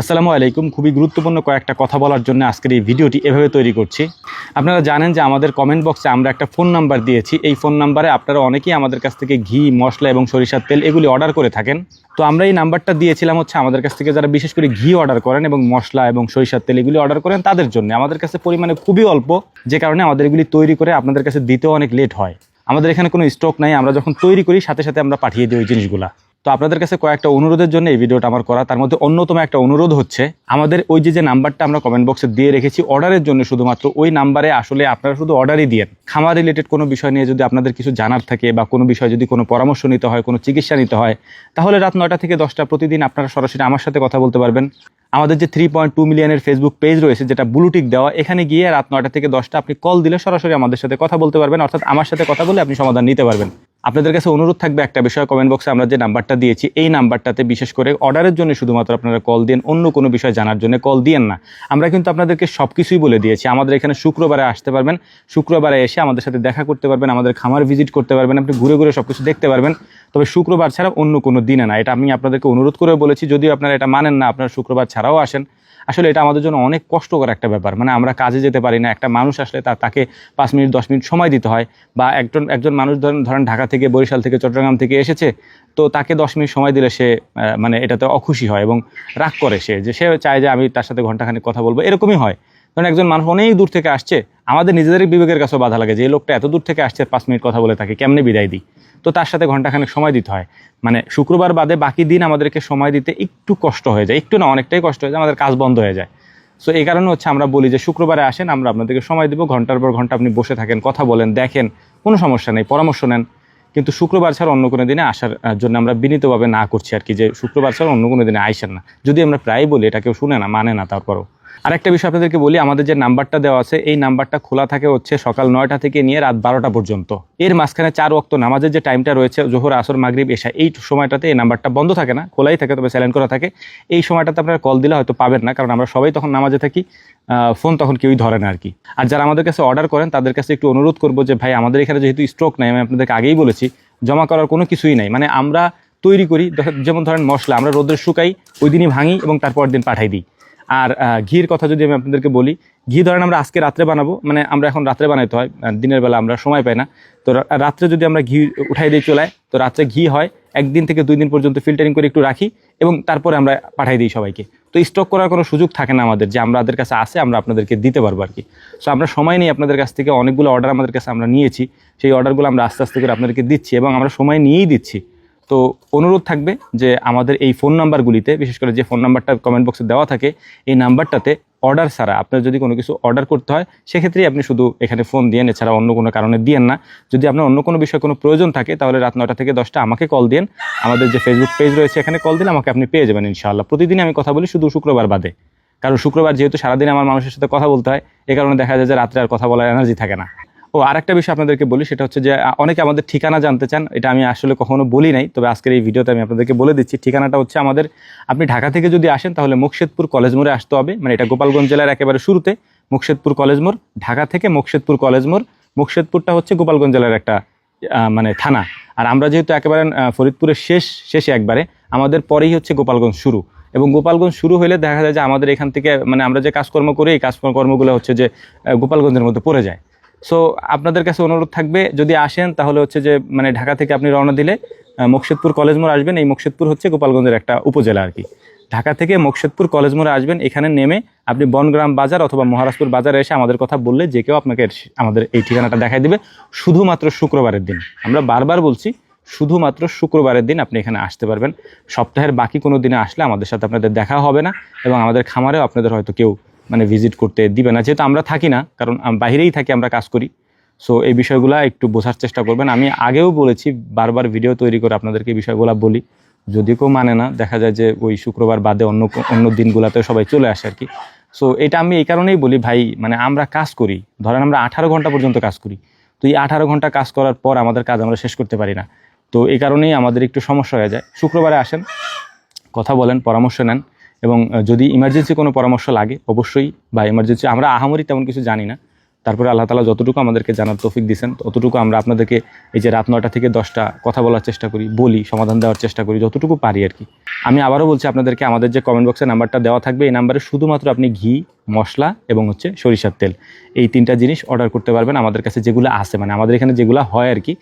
আসসালামু আলাইকুম। খুবই গুরুত্বপূর্ণ কয়েকটা কথা বলার জন্য আজকের এই ভিডিওটি এভাবে তৈরি করছি। আপনারা জানেন যে আমাদের কমেন্ট বক্সে আমরা একটা ফোন নাম্বার দিয়েছি। এই ফোন নাম্বারে আপনারা অনেকেই আমাদের কাছ থেকে ঘি, মশলা এবং সরিষার তেল এগুলি অর্ডার করে থাকেন। তো আমরা এই নাম্বারটা দিয়েছিলাম হচ্ছে আমাদের কাছ থেকে যারা বিশেষ করে ঘি অর্ডার করেন এবং মশলা এবং সরিষার তেল এগুলি অর্ডার করেন তাদের জন্য। আমাদের কাছে পরিমাণে খুবই অল্প, যে কারণে আমাদের এগুলি তৈরি করে আপনাদের কাছে দিতেও অনেক লেট হয়। আমাদের এখানে কোনো স্টক নাই, আমরা যখন তৈরি করি সাথে সাথে আমরা পাঠিয়ে দিই ওই জিনিসগুলা। তো আপনাদের কাছে কয়েকটা অনুরোধের জন্য এই ভিডিওটা আমার করা। তার মধ্যে অন্যতম একটা অনুরোধ হচ্ছে, আমাদের ওই যে নাম্বারটা আমরা কমেন্ট বক্সে দিয়ে রেখেছি অর্ডারের জন্য, শুধুমাত্র ওই নাম্বারে আসলে আপনারা শুধু অর্ডারই দিয়েন। খামার রিলেটেড কোনো বিষয় নিয়ে যদি আপনাদের কিছু জানার থাকে বা কোনো বিষয় যদি কোনো পরামর্শ নিতে হয়, কোনো চিকিৎসা নিতে হয়, তাহলে রাত 9টা থেকে 10টা প্রতিদিন আপনারা সরাসরি আমার সাথে কথা বলতে পারবেন। আমাদের যে 3.2 মিলিয়নের ফেসবুক পেজ রয়েছে, যেটা ব্লুটিক দেওয়া, এখানে গিয়ে রাত 9টা থেকে 10টা আপনি কল দিলে সরাসরি আমাদের সাথে কথা বলতে পারবেন, অর্থাৎ আমার সাথে কথা বলে আপনি সমাধান নিতে পারবেন। আপনাদের কাছে অনুরোধ থাকবে একটা বিষয়, কমেন্ট বক্সে আমরা যে নাম্বারটা দিয়েছি এই নাম্বারটাতে বিশেষ করে অর্ডারের জন্য শুধুমাত্র আপনারা কল দিন, অন্য কোনো বিষয় জানার জন্য কল দিয়েন না। আমরা কিন্তু আপনাদেরকে সব কিছুই বলে দিয়েছি। আমাদের এখানে শুক্রবারে আসতে পারবেন, শুক্রবারে এসে আমাদের সাথে দেখা করতে পারবেন, আমাদের খামার ভিজিট করতে পারবেন, আপনি ঘুরে ঘুরে সব কিছু দেখতে পারবেন। তবে শুক্রবার ছাড়া অন্য কোনো দিনে না, এটা আমি আপনাদেরকে অনুরোধ করে বলেছি। যদিও আপনারা এটা মানেন না, আপনারা শুক্রবার ছাড়াও আসেন, আসলে এটা আমাদের জন্য অনেক কষ্টকর একটা ব্যাপার। মানে আমরা কাজে যেতে পারি না, একটা মানুষ আসলে তাকে 5 মিনিট 10 মিনিট সময় দিতে হয়। বা একজন মানুষ ধরেন ঢাকা থেকে, বরিশাল থেকে, চট্টগ্রাম থেকে এসেছে, তো তাকে 10 মিনিট সময় দিলে সে মানে এটাতে অখুশি হয় এবং রাগ করে, সে চায় যে আমি তার সাথে ঘন্টাখানেক কথা বলবো, এরকমই হয়। কারণ একজন মানুষ অনেক দূর থেকে আসছে, আমাদের নিজেদের বিবেকের কাছেও বাধা লাগে যে এই লোকটা এত দূর থেকে আসছে, 5 মিনিট কথা বলে তাকে কেমনে বিদায় দিই। তো তার সাথে ঘন্টাখানেক সময় দিতে হয়। মানে শুক্রবার বাদে বাকি দিন আমাদেরকে সময় দিতে একটু কষ্ট হয়ে যায়, একটু না অনেকটাই কষ্ট হয়ে যায়, আমাদের কাজ বন্ধ হয়ে যায়। সো এই কারণে হচ্ছে আমরা বলি যে শুক্রবারে আসেন, আমরা আপনাদেরকে সময় দেবো, ঘন্টার পর ঘন্টা আপনি বসে থাকেন, কথা বলেন, দেখেন, কোনো সমস্যা নেই, পরামর্শ নেন। কিন্তু শুক্রবার ছাড়া অন্য কোনো দিনে আসার জন্য আমরা বিনীতভাবে না করছি আর কি, যে শুক্রবার ছাড়া অন্য কোনো দিনে আইসেন না। যদি আমরা প্রায় বলি, এটা কেউ শুনে না, মানে না। তারপরও আরেকটা বিষয় আপনাদেরকে বলি, আমাদের যে নাম্বারটা দেওয়া আছে এই নাম্বারটা খোলা থাকে হচ্ছে সকাল 9টা থেকে নিয়ে রাত 12টা পর্যন্ত। এর মাঝখানে 4 ওয়াক্ত নামাজের যে টাইমটা রয়েছে, জোহর, আসর, মাগরিব, এশা, এই সময়টাতে এই নাম্বারটা বন্ধ থাকে না, খোলাই থাকে, তবে সাইলেন্ট করা থাকে। এই সময়টাতে আপনারা কল দিলে হয়তো পাবেন না, কারণ আমরা সবাই তখন নামাজে থাকি, ফোন তখন কেউই ধরে না আর কি। আর যারা আমাদের কাছে অর্ডার করেন তাদের কাছে একটু অনুরোধ করবো যে ভাই, আমাদের এখানে যেহেতু স্টক নাই, আমি আপনাদেরকে আগেই বলেছি, জমা করার কোনো কিছুই নাই। মানে আমরা তৈরি করি, যেমন ধরেন মশলা আমরা রোদ্রে শুকাই, ওই দিনই ভাঙি এবং তারপর দিন পাঠাই দিই। আর ঘির কথা যদি আমি আপনাদেরকে বলি, ঘি ধরেন আমরা আজকে রাত্রে বানাবো, মানে আমরা এখন রাত্রে বানাইতে হয়, দিনের বেলা আমরা সময় পাই না। তো রাত্রে যদি আমরা ঘি উঠাই দিয়ে চলায়, তো রাত্রে ঘি হয় 1 দিন থেকে 2 দিন পর্যন্ত ফিল্টারিং করে একটু রাখি এবং তারপরে আমরা পাঠাই দিই সবাইকে। তো স্টক করার কোনো সুযোগ থাকে না আমাদের, যে আমাদের কাছে আসে আমরা আপনাদেরকে দিতে পারবো আর কি। সো আমরা সময় নিয়ে আপনাদের কাছ থেকে অনেকগুলো অর্ডার আমাদের কাছে আমরা নিয়েছি, সেই অর্ডারগুলো আমরা আস্তে আস্তে করে আপনাদেরকে দিচ্ছি এবং আমরা সময় নিয়েই দিচ্ছি। তো অনুরোধ থাকবে যে আমাদের এই ফোন নাম্বারগুলিতে, বিশেষ করে যে ফোন নাম্বারটা কমেন্ট বক্সে দেওয়া থাকে, এই নাম্বারটাতে অর্ডার ছাড়া আপনার যদি কোনো কিছু অর্ডার করতে হয়, সেক্ষেত্রেই আপনি শুধু এখানে ফোন দিয়েন, এছাড়া অন্য কোনো কারণে দিয়েন না। যদি আপনার অন্য কোনো বিষয়ে কোনো প্রয়োজন থাকে, তাহলে রাত 9টা থেকে 10টা আমাকে কল দিন। আমাদের যে ফেসবুক পেজ রয়েছে এখানে কল দিলে আমাকে আপনি পেয়ে যাবেন ইনশাআল্লাহ। প্রতিদিন আমি কথা বলি, শুধু শুক্রবার বাদে, কারণ শুক্রবার যেহেতু সারাদিন আমার মানুষের সাথে কথা বলতে হয়, এ কারণে দেখা যায় যে রাত্রে আর কথা বলার এনার্জি থাকে না। ও আরেকটা বিষয় আপনাদেরকে বলি, সেটা হচ্ছে যে অনেকে আমাদের ঠিকানা জানতে চান, এটা আমি আসলে কখনো বলি নাই, তবে আজকের এই ভিডিওতে আমি আপনাদেরকে বলে দিচ্ছি। ঠিকানাটা হচ্ছে আমাদের, আপনি ঢাকা থেকে যদি আসেন তাহলে মুকশেদপুর কলেজ মোড়ে আসতে হবে, মানে এটা গোপালগঞ্জ জেলার একেবারে শুরুতে মুকশেদপুর কলেজ মোড়। ঢাকা থেকে মুকশেদপুর কলেজ মোড়, মুকশেদপুরটা হচ্ছে গোপালগঞ্জ জেলার একটা মানে থানা। আর আমরা যেহেতু একেবারে ফরিদপুরের শেষে একবারে, আমাদের পরেই হচ্ছে গোপালগঞ্জ শুরু। এবং গোপালগঞ্জ শুরু হলে দেখা যায় যে আমাদের এখান থেকে, মানে আমরা যে কাজকর্ম করি, এই কাজকর্মগুলো হচ্ছে যে গোপালগঞ্জের মধ্যে পড়ে যায়। সো আপনাদের কাছে অনুরোধ থাকবে, যদি আসেন তাহলে হচ্ছে যে মানে ঢাকা থেকে আপনি রওনা দিলে মুকশেদপুর কলেজ মোড় আসবেন। এই মুকশেদপুর হচ্ছে গোপালগঞ্জের একটা উপজেলা আর কি। ঢাকা থেকে মুকশেদপুর কলেজ মোড়ে আসবেন, এখানে নেমে আপনি বনগ্রাম বাজার অথবা মহারাজপুর বাজারে এসে আমাদের কথা বললে যে কেউ আপনাকে আমাদের এই ঠিকানাটা দেখাই দিবে। শুধুমাত্র শুক্রবারের দিন, আমরা বারবার বলছি, শুধুমাত্র শুক্রবারের দিন আপনি এখানে আসতে পারবেন। সপ্তাহের বাকি কোনো দিনে আসলে আমাদের সাথে আপনাদের দেখা হবে না এবং আমাদের খামারেও আপনাদের হয়তো কেউ মানে ভিজিট করতে দিবে না, যেহেতু আমরা থাকি না, কারণ বাইরেই থাকি, আমরা কাজ করি। সো এই বিষয়গুলো একটু বোঝার চেষ্টা করবেন। আমি আগেও বলেছি, বারবার ভিডিও তৈরি করে আপনাদেরকে এই বিষয়গুলো বলি, যদি কেউ মানে না, দেখা যায় যে ওই শুক্রবার বাদে অন্য দিনগুলোতে সবাই চলে আসে আর কি। সো এটা আমি এই কারণেই বলি ভাই, মানে আমরা কাজ করি, ধরেন আমরা 18 ঘন্টা পর্যন্ত কাজ করি, তো এই 18 ঘন্টা কাজ করার পর আমাদের কাজ আমরা শেষ করতে পারি না। তো এই কারণেই আমাদের একটু সমস্যা হয়ে যায়। শুক্রবারে আসেন, কথা বলেন, পরামর্শ নেন, এবং যদি ইমার্জেন্সি কোনো পরামর্শ লাগে অবশ্যই, বা ইমার্জেন্সি আমরা আহামরি তেমন কিছু জানি না, তারপরে আল্লাহ তাআলা যতটুকু আমাদেরকে জানার তৌফিক দিয়েছেন ততটুকু আমরা আপনাদেরকে এই যে রাত 9টা থেকে 10টা কথা বলার চেষ্টা করি, বলি, সমাধান দেওয়ার চেষ্টা করি যতটুকু পারি আর কি। আমি আবারও বলছি আপনাদেরকে, আমাদের যে কমেন্ট বক্সে নাম্বারটা দেওয়া থাকবে এই নাম্বারে শুধুমাত্র আপনি ঘি, মশলা এবং হচ্ছে সরিষার তেল, এই 3টা জিনিস অর্ডার করতে পারবেন আমাদের কাছে যেগুলো আছে, মানে আমাদের এখানে যেগুলো হয় আর কি,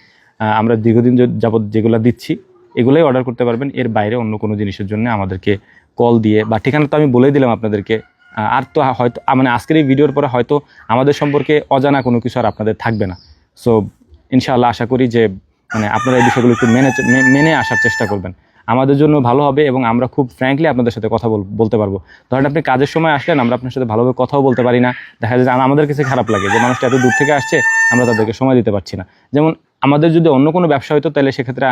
আমরা দীর্ঘদিন যাবত যেগুলো দিচ্ছি এগুলোই অর্ডার করতে পারবেন। এর বাইরে অন্য কোনো জিনিসের জন্য আমাদেরকে কল দিয়ে, বা ঠিকানা তো আমি বলেই দিলাম আপনাদেরকে, আর তো হয়তো মানে আজকের এই ভিডিওর পরে হয়তো আমাদের সম্পর্কে অজানা কোনো কিছু আর আপনাদের থাকবে না। সো ইনশাআল্লাহ আশা করি যে মানে আপনারা এই বিষয়গুলো একটু মেনে আসার চেষ্টা করবেন, আমাদের জন্য ভালো হবে এবং আমরা খুব ফ্র্যাঙ্কলি আপনাদের সাথে কথা বলতে পারবো। ধরেন আপনি কাজের সময় আসলেন, আমরা আপনার সাথে ভালোভাবে কথাও বলতে পারি না, দেখা যায় যে আমাদের কাছে খারাপ লাগে যে মানুষটা এত দূর থেকে আসছে, আমরা তাদেরকে সময় দিতে পারছি না। যেমন আমাদের যদি অন্য কোনো ব্যবসা হতো তাহলে সেক্ষেত্রে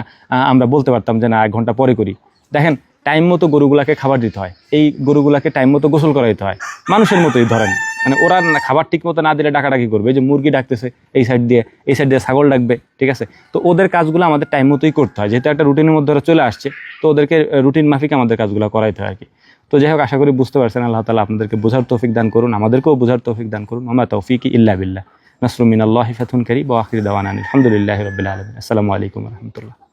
আমরা বলতে পারতাম যে না 1 ঘন্টা পরে করি। দেখেন টাইম মতো গরুগুলাকে খাবার দিতে হয়, এই গরুগুলাকে টাইম মতো গোসল করাইতে হয়, মানুষের মতোই ধরেন, মানে ওরা খাবার ঠিক মতো না দিলে ডাকাডাকি করবে, এই যে মুরগি ডাকতেছে এই সাইড দিয়ে ছাগল ডাকবে, ঠিক আছে। তো ওদের কাজগুলো আমাদের টাইম মতোই করতে হয়, যেহেতু একটা রুটিনের মধ্যে ওরা চলে আসছে, তো ওদেরকে রুটিন মাফিক আমাদের কাজগুলো করাইতে হয় আর কি। তো যাই হোক, আশা করি বুঝতে পারছেন। আল্লাহ তাআলা আপনাদেরকে বোঝার তৌফিক দান করুন, আমাদেরকেও বোঝার তৌফিক দান করুন। ওয়া মা তাওফীকি ইল্লা বিল্লাহ। নাসরুম মিনাল্লাহি ফাতহুন কারীব ওয়া আখিরু দাওয়ানা আলহামদুলিল্লাহি রাব্বিল আলামিন। আসসালামু আলাইকুম ওয়া রাহমাতুল্লাহ।